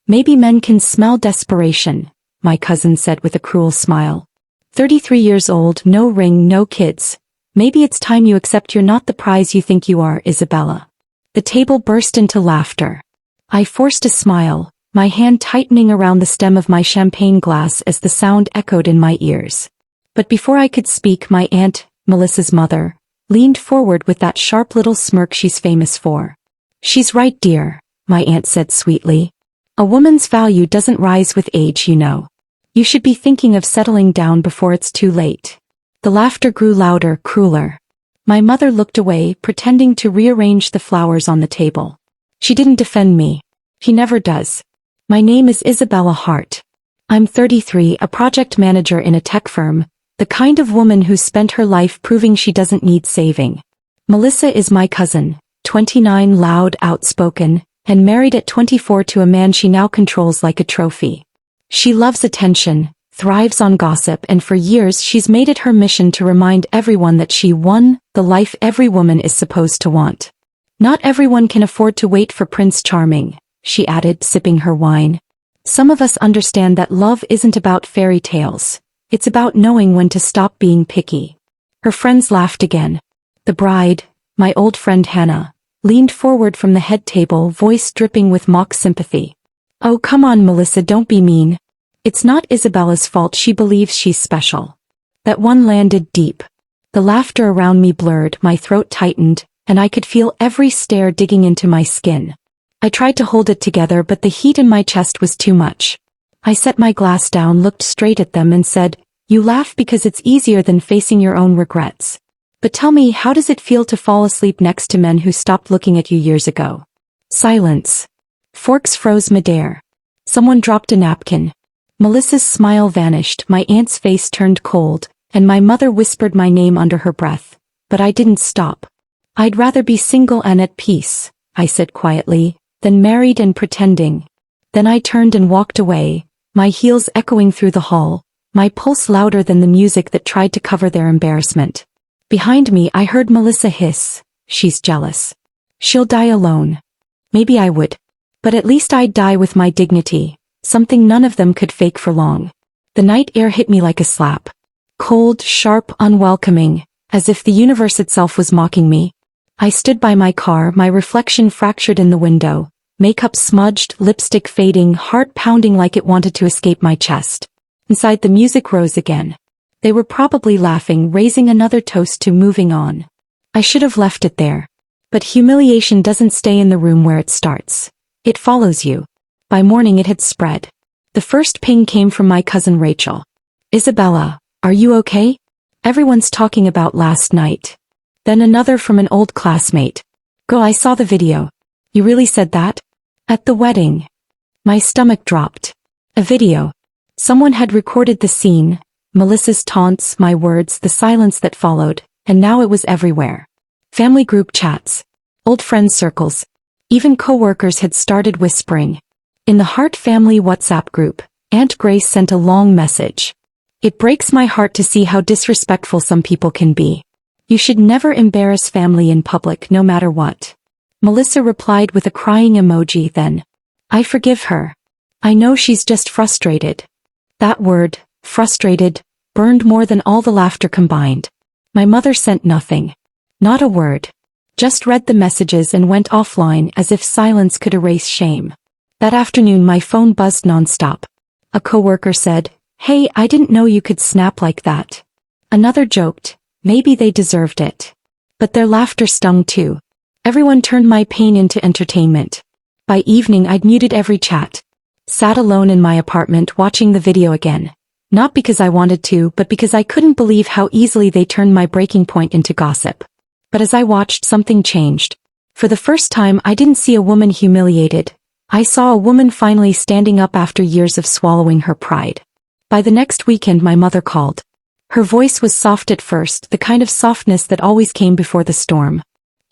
Maybe men can smell desperation, my cousin said with a cruel smile. 33 years old, no ring, no kids. Maybe it's time you accept you're not the prize you think you are, Isabella. The table burst into laughter. I forced a smile, my hand tightening around the stem of my champagne glass as the sound echoed in my ears. But before I could speak, my aunt, Melissa's mother, leaned forward with that sharp little smirk she's famous for. She's right, dear, my aunt said sweetly. A woman's value doesn't rise with age, you know. You should be thinking of settling down before it's too late. The laughter grew louder, crueler. My mother looked away, pretending to rearrange the flowers on the table. She didn't defend me. She never does. My name is Isabella Hart. I'm 33, a project manager in a tech firm, the kind of woman who's spent her life proving she doesn't need saving. Melissa is my cousin, 29, loud, outspoken, and married at 24 to a man she now controls like a trophy. She loves attention, thrives on gossip, and for years she's made it her mission to remind everyone that she won the life every woman is supposed to want. Not everyone can afford to wait for Prince Charming, she added, sipping her wine. Some of us understand that love isn't about fairy tales. It's about knowing when to stop being picky. Her friends laughed again. The bride, my old friend Hannah, leaned forward from the head table, voice dripping with mock sympathy. Oh, come on, Melissa, don't be mean. It's not Isabella's fault she believes she's special. That one landed deep. The laughter around me blurred, my throat tightened, and I could feel every stare digging into my skin. I tried to hold it together, but the heat in my chest was too much. I set my glass down, looked straight at them, and said, "You laugh because it's easier than facing your own regrets. But tell me, how does it feel to fall asleep next to men who stopped looking at you years ago?" Silence. Forks froze midair. Someone dropped a napkin. Melissa's smile vanished, my aunt's face turned cold, and my mother whispered my name under her breath. But I didn't stop. "I'd rather be single and at peace," I said quietly, "than married and pretending." Then I turned and walked away, my heels echoing through the hall, my pulse louder than the music that tried to cover their embarrassment. Behind me I heard Melissa hiss, "She's jealous. She'll die alone." Maybe I would. But at least I'd die with my dignity, something none of them could fake for long. The night air hit me like a slap. Cold, sharp, unwelcoming, as if the universe itself was mocking me. I stood by my car, my reflection fractured in the window, makeup smudged, lipstick fading, heart pounding like it wanted to escape my chest. Inside, the music rose again. They were probably laughing, raising another toast to moving on. I should have left it there. But humiliation doesn't stay in the room where it starts. It follows you. By morning it had spread. The first ping came from my cousin Rachel. "Isabella, are you okay? Everyone's talking about last night." Then another from an old classmate. "Girl, I saw the video. You really said that? At the wedding?" My stomach dropped. A video. Someone had recorded the scene, Melissa's taunts, my words, the silence that followed, and now it was everywhere. Family group chats. Old friends circles. Even co-workers had started whispering. In the Hart family WhatsApp group, Aunt Grace sent a long message. "It breaks my heart to see how disrespectful some people can be. You should never embarrass family in public, no matter what." Melissa replied with a crying emoji, then, "I forgive her. I know she's just frustrated." That word, frustrated, burned more than all the laughter combined. My mother sent nothing. Not a word. Just read the messages and went offline as if silence could erase shame. That afternoon my phone buzzed nonstop. A coworker said, "Hey, I didn't know you could snap like that." Another joked, "Maybe they deserved it." But their laughter stung too. Everyone turned my pain into entertainment. By evening I'd muted every chat. Sat alone in my apartment watching the video again. Not because I wanted to, but because I couldn't believe how easily they turned my breaking point into gossip. But as I watched, something changed. For the first time I didn't see a woman humiliated. I saw a woman finally standing up after years of swallowing her pride. By the next weekend my mother called. Her voice was soft at first, the kind of softness that always came before the storm.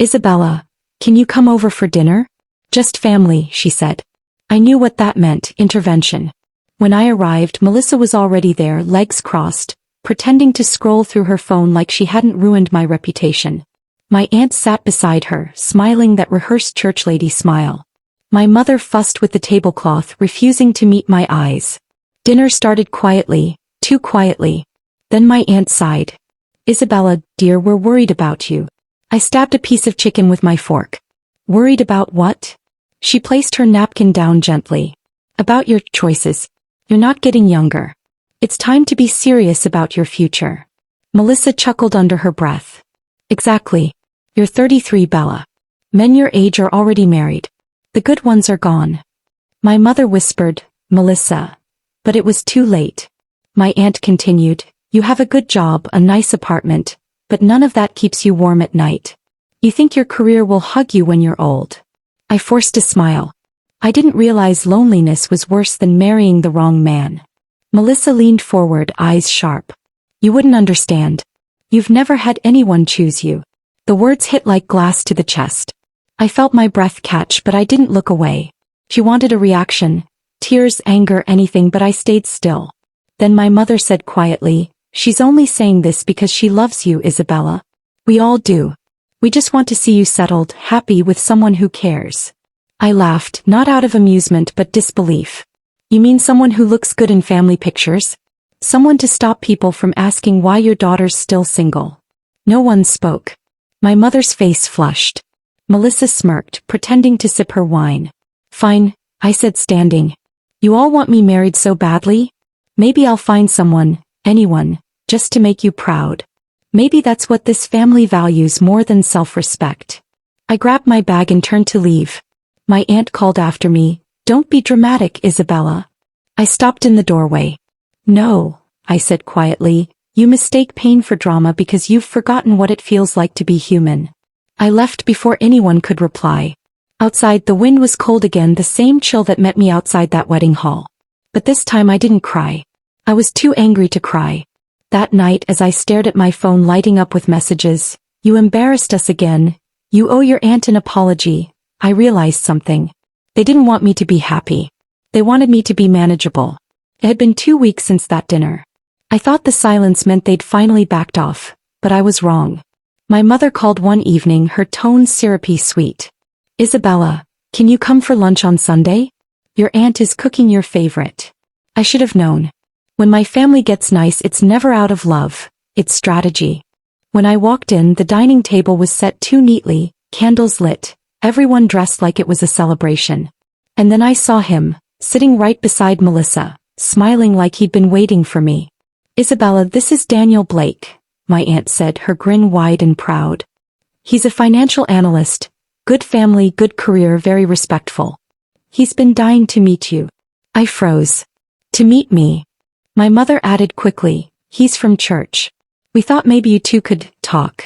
"Isabella, can you come over for dinner?" "Just family," she said. I knew what that meant, intervention. When I arrived, Melissa was already there, legs crossed, pretending to scroll through her phone like she hadn't ruined my reputation. My aunt sat beside her, smiling that rehearsed church lady smile. My mother fussed with the tablecloth, refusing to meet my eyes. Dinner started quietly, too quietly. Then my aunt sighed. Isabella, dear, we're worried about you. I stabbed a piece of chicken with my fork. Worried about what? She placed her napkin down gently. About your choices. You're not getting younger. It's time to be serious about your future. Melissa chuckled under her breath. Exactly. You're 33, Bella. Men your age are already married. The good ones are gone. My mother whispered, Melissa. But it was too late. My aunt continued, you have a good job, a nice apartment, but none of that keeps you warm at night. You think your career will hug you when you're old. I forced a smile. I didn't realize loneliness was worse than marrying the wrong man. Melissa leaned forward, eyes sharp. You wouldn't understand. You've never had anyone choose you. The words hit like glass to the chest. I felt my breath catch, but I didn't look away. She wanted a reaction, tears, anger, anything, but I stayed still. Then my mother said quietly, she's only saying this because she loves you, Isabella. We all do. We just want to see you settled, happy with someone who cares. I laughed, not out of amusement but disbelief. You mean someone who looks good in family pictures? Someone to stop people from asking why your daughter's still single. No one spoke. My mother's face flushed. Melissa smirked, pretending to sip her wine. Fine, I said, standing. You all want me married so badly? Maybe I'll find someone, anyone, just to make you proud. Maybe that's what this family values more than self-respect. I grabbed my bag and turned to leave. My aunt called after me, don't be dramatic, Isabella. I stopped in the doorway. No, I said quietly, you mistake pain for drama because you've forgotten what it feels like to be human. I left before anyone could reply. Outside the wind was cold again, the same chill that met me outside that wedding hall. But this time I didn't cry. I was too angry to cry. That night as I stared at my phone lighting up with messages, you embarrassed us again, you owe your aunt an apology, I realized something. They didn't want me to be happy. They wanted me to be manageable. It had been 2 weeks since that dinner. I thought the silence meant they'd finally backed off, but I was wrong. My mother called one evening, her tone syrupy sweet. Isabella, can you come for lunch on Sunday? Your aunt is cooking your favorite. I should have known. When my family gets nice, it's never out of love, it's strategy. When I walked in, the dining table was set too neatly, candles lit, everyone dressed like it was a celebration. And then I saw him, sitting right beside Melissa, smiling like he'd been waiting for me. Isabella, this is Daniel Blake, my aunt said, her grin wide and proud. He's a financial analyst, good family, good career, very respectful. He's been dying to meet you. I froze. To meet me? My mother added quickly, he's from church. We thought maybe you two could talk.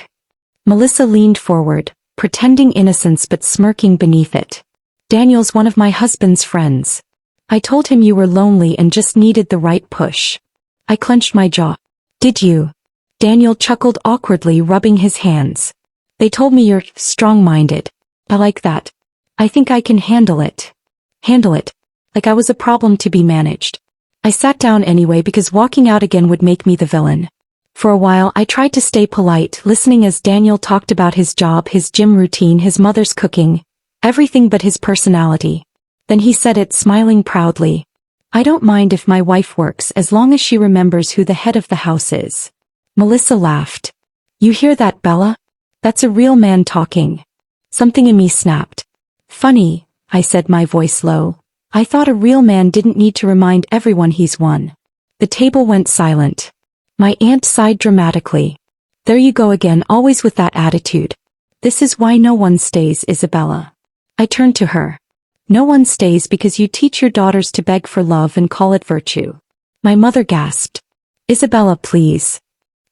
Melissa leaned forward, pretending innocence but smirking beneath it. Daniel's one of my husband's friends. I told him you were lonely and just needed the right push. I clenched my jaw. Did you? Daniel chuckled awkwardly, rubbing his hands. They told me you're strong-minded. I like that. I think I can handle it. Handle it. Like I was a problem to be managed. I sat down anyway because walking out again would make me the villain. For a while I tried to stay polite, listening as Daniel talked about his job, his gym routine, his mother's cooking, everything but his personality. Then he said it, smiling proudly. I don't mind if my wife works as long as she remembers who the head of the house is. Melissa laughed. You hear that, Bella? That's a real man talking. Something in me snapped. Funny, I said, my voice low. I thought a real man didn't need to remind everyone he's one. The table went silent. My aunt sighed dramatically. There you go again, always with that attitude. This is why no one stays, Isabella. I turned to her. No one stays because you teach your daughters to beg for love and call it virtue. My mother gasped. Isabella, please.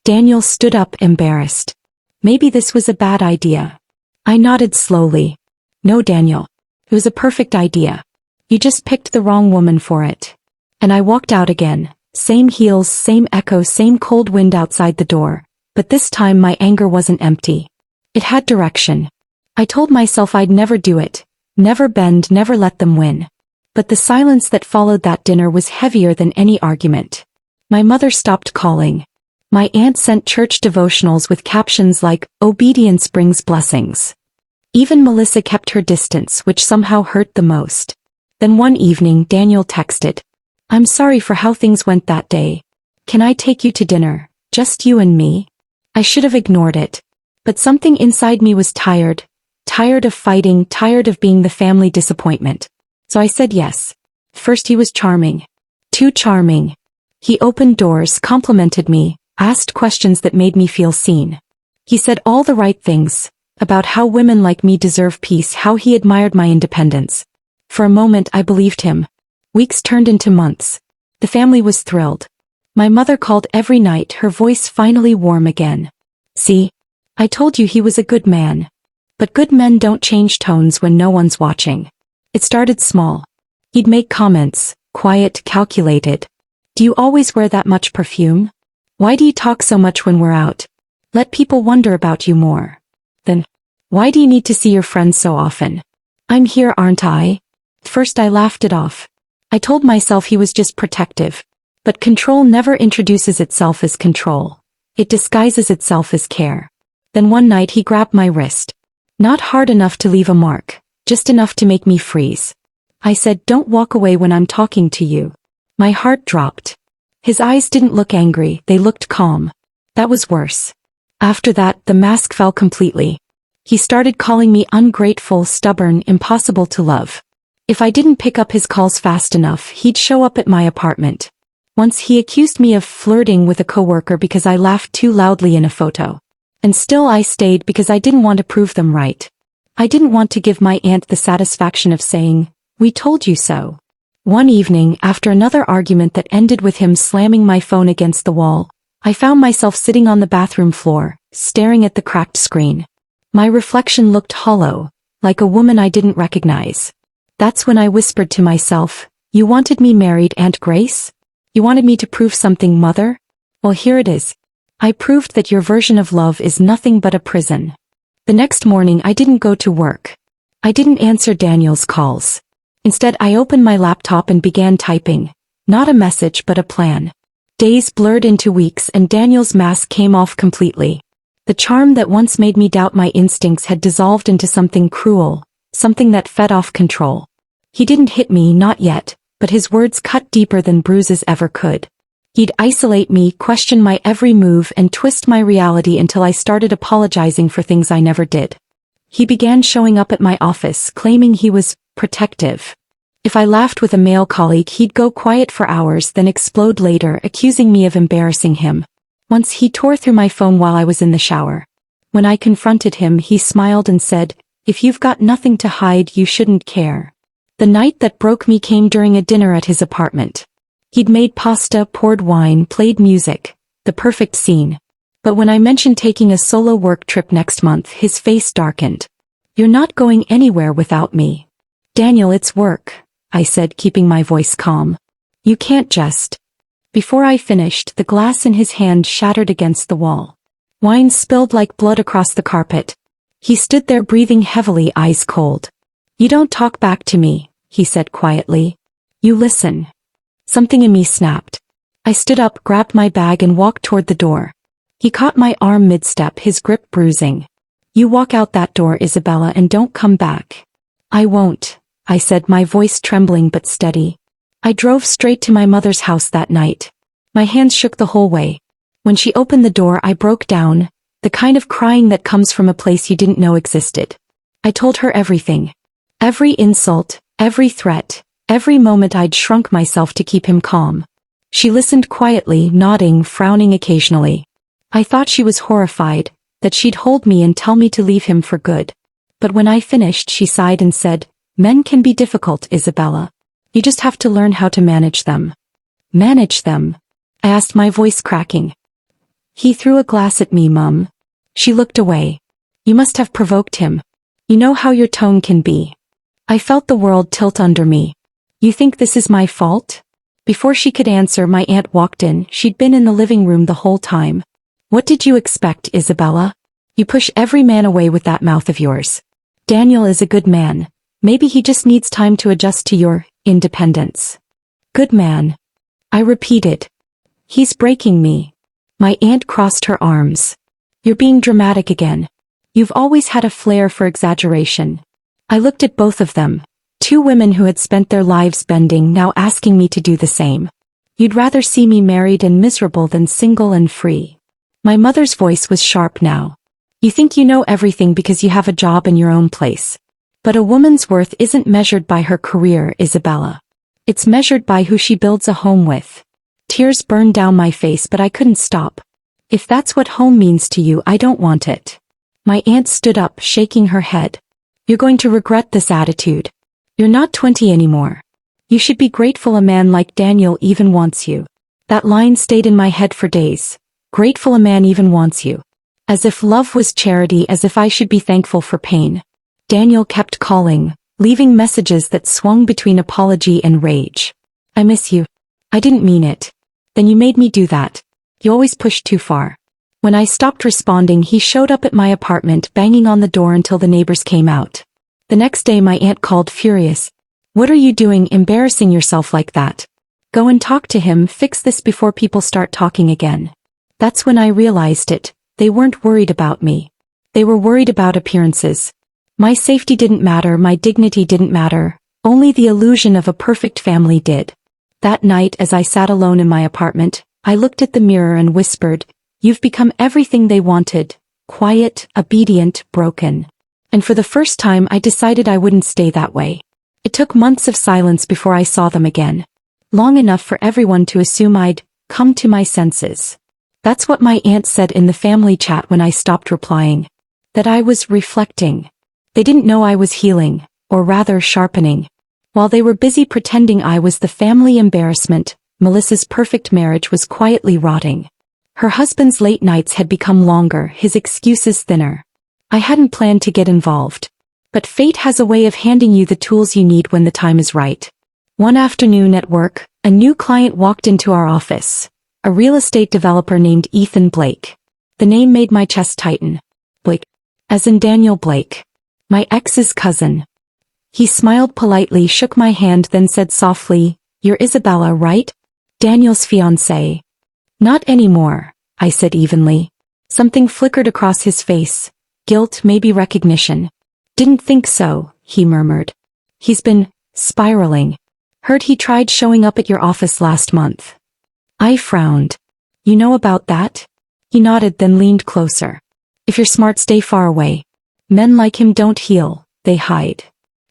Daniel stood up, embarrassed. Maybe this was a bad idea. I nodded slowly. No, Daniel. It was a perfect idea. You just picked the wrong woman for it. And I walked out again. Same heels, same echo, same cold wind outside the door. But this time my anger wasn't empty. It had direction. I told myself I'd never do it. Never bend, never let them win. But the silence that followed that dinner was heavier than any argument. My mother stopped calling. My aunt sent church devotionals with captions like, "Obedience brings blessings." Even Melissa kept her distance, which somehow hurt the most. Then one evening Daniel texted, "I'm sorry for how things went that day. Can I take you to dinner, just you and me?" I should have ignored it. But something inside me was tired of fighting, tired of being the family disappointment. So I said yes. First he was charming. Too charming. He opened doors, complimented me, asked questions that made me feel seen. He said all the right things, about how women like me deserve peace, how he admired my independence. For a moment I believed him. Weeks turned into months. The family was thrilled. My mother called every night, her voice finally warm again. "See? I told you he was a good man." But good men don't change tones when no one's watching. It started small. He'd make comments, quiet, calculated. "Do you always wear that much perfume? Why do you talk so much when we're out? Let people wonder about you more. Then, why do you need to see your friends so often? I'm here, aren't I?" First I laughed it off. I told myself he was just protective. But control never introduces itself as control. It disguises itself as care. Then one night he grabbed my wrist. Not hard enough to leave a mark, just enough to make me freeze. I said, "Don't walk away when I'm talking to you." My heart dropped. His eyes didn't look angry, they looked calm. That was worse. After that, the mask fell completely. He started calling me ungrateful, stubborn, impossible to love. If I didn't pick up his calls fast enough, he'd show up at my apartment. Once he accused me of flirting with a coworker because I laughed too loudly in a photo. And still I stayed because I didn't want to prove them right. I didn't want to give my aunt the satisfaction of saying, "We told you so." One evening, after another argument that ended with him slamming my phone against the wall, I found myself sitting on the bathroom floor, staring at the cracked screen. My reflection looked hollow, like a woman I didn't recognize. That's when I whispered to myself, "You wanted me married, Aunt Grace? You wanted me to prove something, Mother? Well, here it is. I proved that your version of love is nothing but a prison." The next morning I didn't go to work. I didn't answer Daniel's calls. Instead I opened my laptop and began typing. Not a message but a plan. Days blurred into weeks and Daniel's mask came off completely. The charm that once made me doubt my instincts had dissolved into something cruel, something that fed off control. He didn't hit me, not yet, but his words cut deeper than bruises ever could. He'd isolate me, question my every move, and twist my reality until I started apologizing for things I never did. He began showing up at my office, claiming he was protective. If I laughed with a male colleague, he'd go quiet for hours, then explode later, accusing me of embarrassing him. Once he tore through my phone while I was in the shower. When I confronted him, he smiled and said, "If you've got nothing to hide, you shouldn't care." The night that broke me came during a dinner at his apartment. He'd made pasta, poured wine, played music, the perfect scene. But when I mentioned taking a solo work trip next month, his face darkened. "You're not going anywhere without me." "Daniel, it's work," I said, keeping my voice calm. "You can't just." Before I finished, the glass in his hand shattered against the wall. Wine spilled like blood across the carpet. He stood there breathing heavily, eyes cold. "You don't talk back to me," he said quietly. "You listen." Something in me snapped. I stood up, grabbed my bag and walked toward the door. He caught my arm mid-step, his grip bruising. "You walk out that door, Isabella, and don't come back." "I won't," I said, my voice trembling but steady. I drove straight to my mother's house that night. My hands shook the whole way. When she opened the door, I broke down, the kind of crying that comes from a place you didn't know existed. I told her everything. Every insult, every threat, every moment I'd shrunk myself to keep him calm. She listened quietly, nodding, frowning occasionally. I thought she was horrified, that she'd hold me and tell me to leave him for good. But when I finished, she sighed and said, "Men can be difficult, Isabella. You just have to learn how to manage them." "Manage them?" I asked, my voice cracking. "He threw a glass at me, Mum." She looked away. "You must have provoked him. You know how your tone can be." I felt the world tilt under me. "You think this is my fault?" Before she could answer, my aunt walked in. She'd been in the living room the whole time. "What did you expect, Isabella? You push every man away with that mouth of yours. Daniel is a good man. Maybe he just needs time to adjust to your independence." "Good man," I repeated. "He's breaking me." My aunt crossed her arms. "You're being dramatic again. You've always had a flair for exaggeration. I looked at both of them. Two women who had spent their lives bending, now asking me to do the same. You'd rather see me married and miserable than single and free. My mother's voice was sharp now. You think you know everything because you have a job in your own place. But a woman's worth isn't measured by her career, Isabella. It's measured by who she builds a home with. Tears burned down my face, but I couldn't stop. If that's what home means to you, I don't want it. My aunt stood up, shaking her head. You're going to regret this attitude. You're not 20 anymore. You should be grateful a man like Daniel even wants you. That line stayed in my head for days. Grateful a man even wants you. As if love was charity, as if I should be thankful for pain. Daniel kept calling, leaving messages that swung between apology and rage. I miss you. I didn't mean it. Then you made me do that. You always pushed too far. When I stopped responding, he showed up at my apartment, banging on the door until the neighbors came out. The next day my aunt called, furious. What are you doing, embarrassing yourself like that? Go and talk to him, fix this before people start talking again. That's when I realized it. They weren't worried about me. They were worried about appearances. My safety didn't matter, my dignity didn't matter. Only the illusion of a perfect family did. That night, as I sat alone in my apartment, I looked at the mirror and whispered, "You've become everything they wanted. Quiet, obedient, broken." And for the first time I decided I wouldn't stay that way. It took months of silence before I saw them again. Long enough for everyone to assume I'd come to my senses. That's what my aunt said in the family chat when I stopped replying. That I was reflecting. They didn't know I was healing, or rather sharpening. While they were busy pretending I was the family embarrassment, Melissa's perfect marriage was quietly rotting. Her husband's late nights had become longer, his excuses thinner. I hadn't planned to get involved. But fate has a way of handing you the tools you need when the time is right. One afternoon at work, a new client walked into our office. A real estate developer named Ethan Blake. The name made my chest tighten. Blake. As in Daniel Blake. My ex's cousin. He smiled politely, shook my hand, then said softly, "You're Isabella, right? Daniel's fiancée." "Not anymore," I said evenly. Something flickered across his face. Guilt, maybe recognition. "Didn't think so," he murmured. "He's been spiraling. Heard he tried showing up at your office last month." I frowned. "You know about that?" He nodded, then leaned closer. "If you're smart, stay far away. Men like him don't heal, they hide."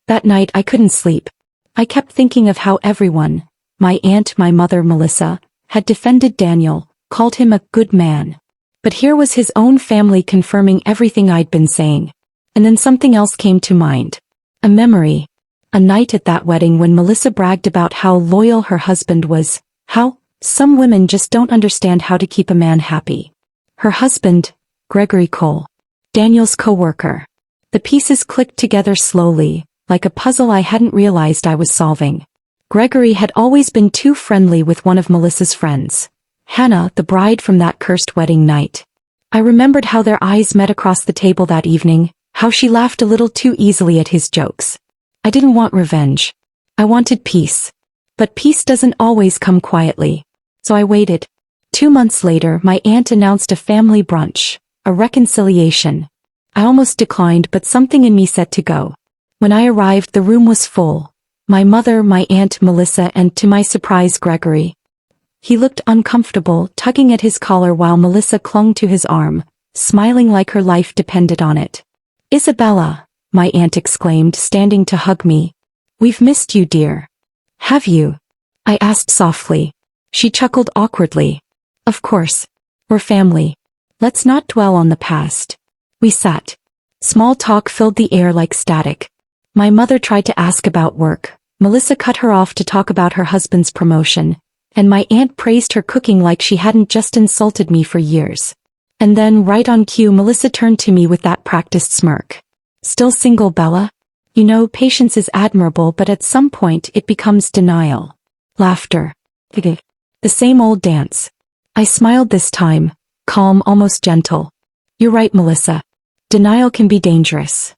That night I couldn't sleep. I kept thinking of how everyone, my aunt, my mother, Melissa, had defended Daniel, called him a good man. But here was his own family confirming everything I'd been saying. And then something else came to mind. A memory. A night at that wedding when Melissa bragged about how loyal her husband was, how some women just don't understand how to keep a man happy. Her husband, Gregory Cole, Daniel's co-worker. The pieces clicked together slowly, like a puzzle I hadn't realized I was solving. Gregory had always been too friendly with one of Melissa's friends, Hannah, the bride from that cursed wedding night. I remembered how their eyes met across the table that evening, how she laughed a little too easily at his jokes. I didn't want revenge. I wanted peace. But peace doesn't always come quietly. So I waited. 2 months later, my aunt announced a family brunch, a reconciliation. I almost declined, but something in me said to go. When I arrived, the room was full. My mother, my aunt, Melissa, and to my surprise, Gregory. He looked uncomfortable, tugging at his collar while Melissa clung to his arm, smiling like her life depended on it. "Isabella," my aunt exclaimed, standing to hug me. "We've missed you, dear." "Have you?" I asked softly. She chuckled awkwardly. "Of course. We're family. Let's not dwell on the past." We sat. Small talk filled the air like static. My mother tried to ask about work. Melissa cut her off to talk about her husband's promotion, and my aunt praised her cooking like she hadn't just insulted me for years. And then, right on cue, Melissa turned to me with that practiced smirk. "Still single, Bella? You know, patience is admirable, but at some point it becomes denial." Laughter. The same old dance. I smiled this time, calm, almost gentle. "You're right, Melissa. Denial can be dangerous."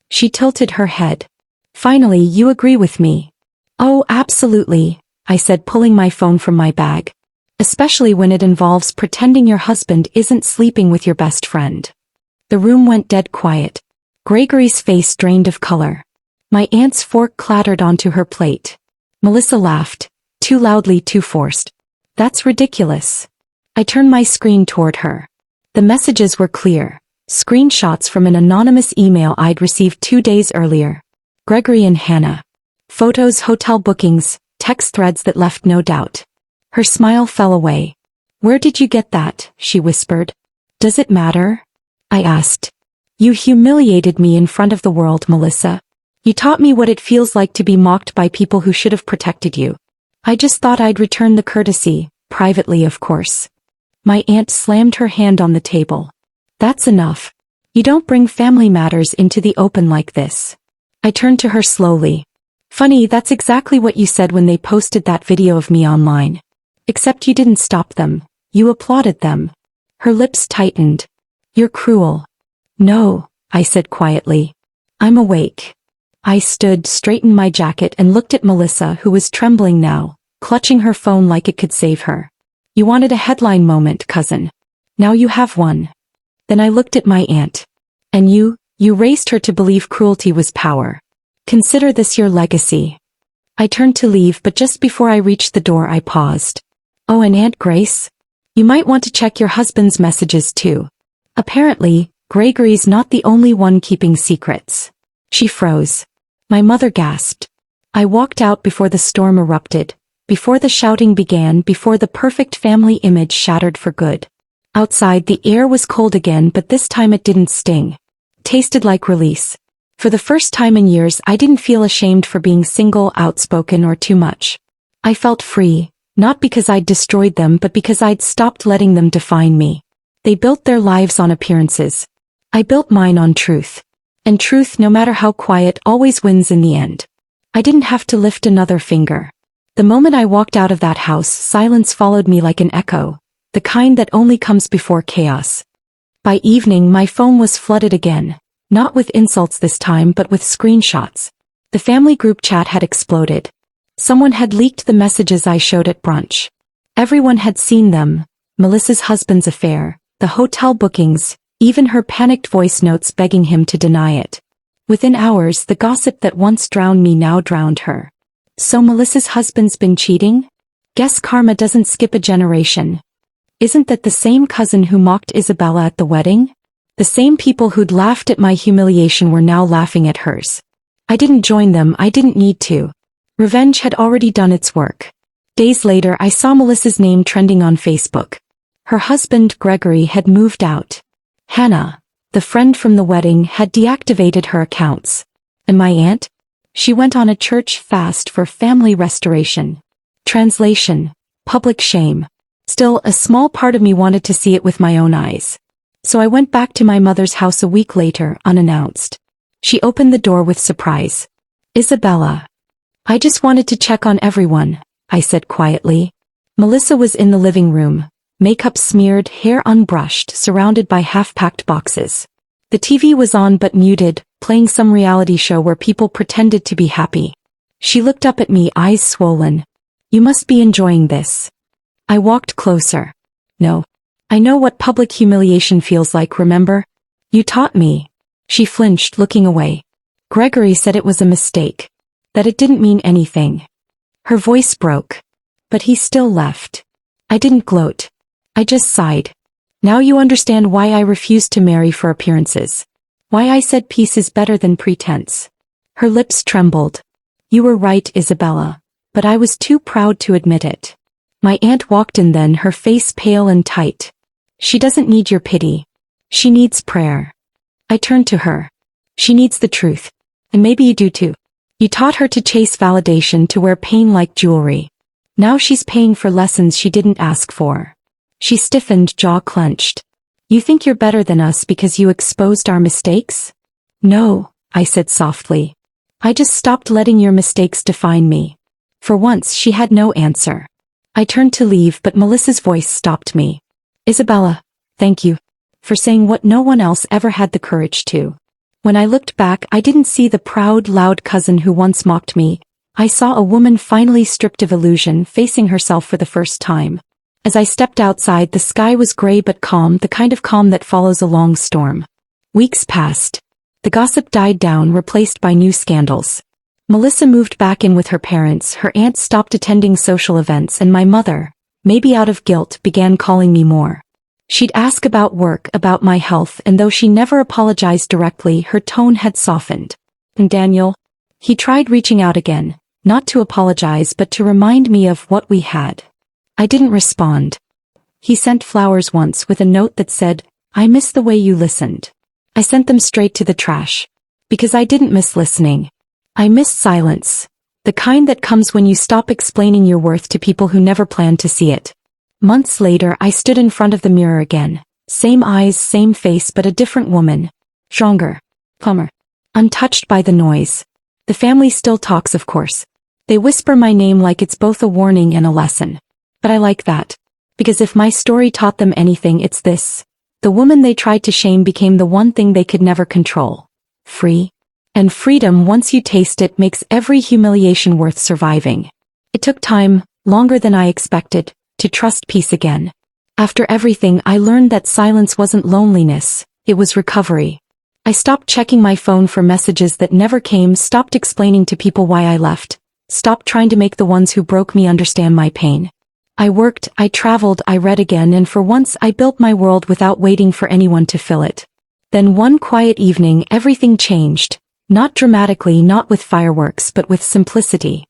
She tilted her head. "Finally, you agree with me." "Oh, absolutely," I said, pulling my phone from my bag. "Especially when it involves pretending your husband isn't sleeping with your best friend." The room went dead quiet. Gregory's face drained of color. My aunt's fork clattered onto her plate. Melissa laughed, too loudly, too forced. That's ridiculous. I turned my screen toward her. The messages were clear. Screenshots from an anonymous email I'd received 2 days earlier. Gregory and Hannah. Photos, hotel bookings, text threads that left no doubt. Her smile fell away. Where did you get that? She whispered. Does it matter? I asked. You humiliated me in front of the world, Melissa. You taught me what it feels like to be mocked by people who should have protected you. I just thought I'd return the courtesy, privately of course. My aunt slammed her hand on the table. That's enough. You don't bring family matters into the open like this. I turned to her slowly. Funny, that's exactly what you said when they posted that video of me online. Except you didn't stop them. You applauded them. Her lips tightened. You're cruel. No, I said quietly. I'm awake. I stood, straightened my jacket and looked at Melissa, who was trembling now, clutching her phone like it could save her. You wanted a headline moment, cousin. Now you have one. Then I looked at my aunt. And you raised her to believe cruelty was power. Consider this your legacy. I turned to leave, but just before I reached the door I paused. Oh, and Aunt Grace? You might want to check your husband's messages too. Apparently, Gregory's not the only one keeping secrets. She froze. My mother gasped. I walked out before the storm erupted, before the shouting began, before the perfect family image shattered for good. Outside the air was cold again, but this time it didn't sting. It tasted like release. For the first time in years I didn't feel ashamed for being single, outspoken, or too much. I felt free, not because I'd destroyed them but because I'd stopped letting them define me. They built their lives on appearances. I built mine on truth. And truth, no matter how quiet, always wins in the end. I didn't have to lift another finger. The moment I walked out of that house, silence followed me like an echo. The kind that only comes before chaos. By evening my phone was flooded again, not with insults this time but with screenshots. The family group chat had exploded. Someone had leaked the messages I showed at brunch. Everyone had seen them, Melissa's husband's affair, the hotel bookings, even her panicked voice notes begging him to deny it. Within hours the gossip that once drowned me now drowned her. So Melissa's husband's been cheating? Guess karma doesn't skip a generation. Isn't that the same cousin who mocked Isabella at the wedding? The same people who'd laughed at my humiliation were now laughing at hers. I didn't join them, I didn't need to. Revenge had already done its work. Days later I saw Melissa's name trending on Facebook. Her husband, Gregory, had moved out. Hannah, the friend from the wedding, had deactivated her accounts. And my aunt? She went on a church fast for family restoration. Translation: public shame. Still, a small part of me wanted to see it with my own eyes. So I went back to my mother's house a week later, unannounced. She opened the door with surprise. Isabella. I just wanted to check on everyone, I said quietly. Melissa was in the living room, makeup smeared, hair unbrushed, surrounded by half-packed boxes. The TV was on but muted, playing some reality show where people pretended to be happy. She looked up at me, eyes swollen. You must be enjoying this. I walked closer. No. I know what public humiliation feels like, remember? You taught me. She flinched, looking away. Gregory said it was a mistake. That it didn't mean anything. Her voice broke. But he still left. I didn't gloat. I just sighed. Now you understand why I refused to marry for appearances. Why I said peace is better than pretense. Her lips trembled. You were right, Isabella. But I was too proud to admit it. My aunt walked in then, her face pale and tight. She doesn't need your pity. She needs prayer. I turned to her. She needs the truth. And maybe you do too. You taught her to chase validation, to wear pain like jewelry. Now she's paying for lessons she didn't ask for. She stiffened, jaw clenched. You think you're better than us because you exposed our mistakes? No, I said softly. I just stopped letting your mistakes define me. For once she had no answer. I turned to leave, but Melissa's voice stopped me. Isabella, thank you. For saying what no one else ever had the courage to. When I looked back, I didn't see the proud, loud cousin who once mocked me. I saw a woman finally stripped of illusion, facing herself for the first time. As I stepped outside, the sky was gray but calm, the kind of calm that follows a long storm. Weeks passed. The gossip died down, replaced by new scandals. Melissa moved back in with her parents, her aunt stopped attending social events, and my mother, maybe out of guilt, began calling me more. She'd ask about work, about my health, and though she never apologized directly, her tone had softened. And Daniel? He tried reaching out again, not to apologize but to remind me of what we had. I didn't respond. He sent flowers once with a note that said, "I miss the way you listened." I sent them straight to the trash. Because I didn't miss listening. I missed silence. The kind that comes when you stop explaining your worth to people who never planned to see it. Months later, I stood in front of the mirror again. Same eyes, same face, but a different woman. Stronger. Calmer. Untouched by the noise. The family still talks, of course. They whisper my name like it's both a warning and a lesson. But I like that. Because if my story taught them anything, it's this. The woman they tried to shame became the one thing they could never control. Free. And freedom, once you taste it, makes every humiliation worth surviving. It took time, longer than I expected, to trust peace again. After everything, I learned that silence wasn't loneliness, it was recovery. I stopped checking my phone for messages that never came, stopped explaining to people why I left, stopped trying to make the ones who broke me understand my pain. I worked, I traveled, I read again, and for once I built my world without waiting for anyone to fill it. Then one quiet evening, everything changed. Not dramatically, not with fireworks, but with simplicity.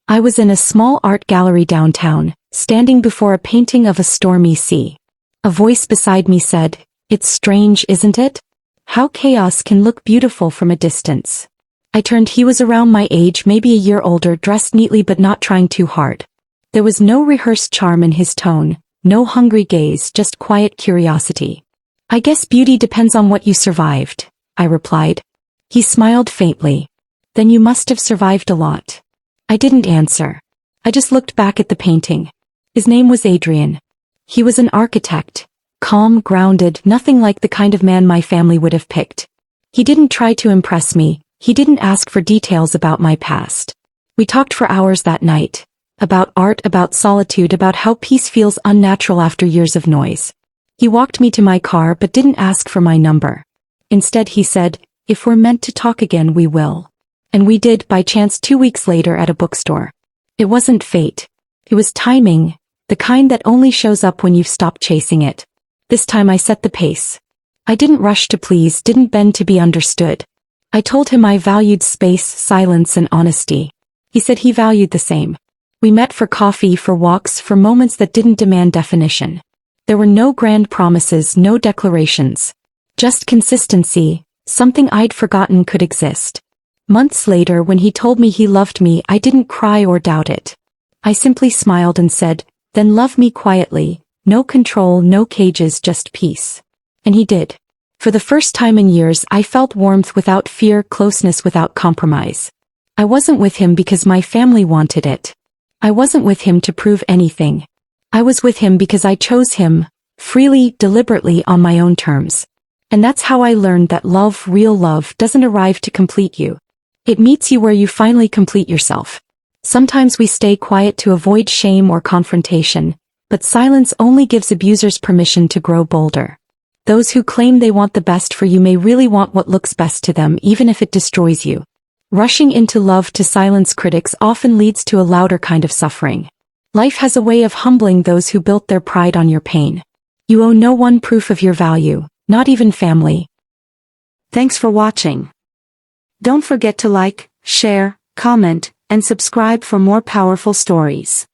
I was in a small art gallery downtown, standing before a painting of a stormy sea. A voice beside me said, "It's strange, isn't it? How chaos can look beautiful from a distance." I turned. He was around my age, maybe a year older, dressed neatly but not trying too hard. There was no rehearsed charm in his tone, no hungry gaze, just quiet curiosity. "I guess beauty depends on what you survived," I replied. He smiled faintly. "Then you must have survived a lot." I didn't answer. I just looked back at the painting. His name was Adrian. He was an architect. Calm, grounded, nothing like the kind of man my family would have picked. He didn't try to impress me. He didn't ask for details about my past. We talked for hours that night. About art, about solitude, about how peace feels unnatural after years of noise. He walked me to my car but didn't ask for my number. Instead he said, "If we're meant to talk again, we will." And we did, by chance, 2 weeks later at a bookstore. It wasn't fate. It was timing, the kind that only shows up when you've stopped chasing it. This time I set the pace. I didn't rush to please, didn't bend to be understood. I told him I valued space, silence, and honesty. He said he valued the same. We met for coffee, for walks, for moments that didn't demand definition. There were no grand promises, no declarations. Just consistency. Something I'd forgotten could exist. Months later, when he told me he loved me, I didn't cry or doubt it. I simply smiled and said, "Then love me quietly, no control, no cages, just peace." And he did. For the first time in years, I felt warmth without fear, closeness without compromise. I wasn't with him because my family wanted it. I wasn't with him to prove anything. I was with him because I chose him, freely, deliberately, on my own terms. And that's how I learned that love, real love, doesn't arrive to complete you. It meets you where you finally complete yourself. Sometimes we stay quiet to avoid shame or confrontation, but silence only gives abusers permission to grow bolder. Those who claim they want the best for you may really want what looks best to them, even if it destroys you. Rushing into love to silence critics often leads to a louder kind of suffering. Life has a way of humbling those who built their pride on your pain. You owe no one proof of your value. Not even family. Thanks for watching. Don't forget to like, share, comment, and subscribe for more powerful stories.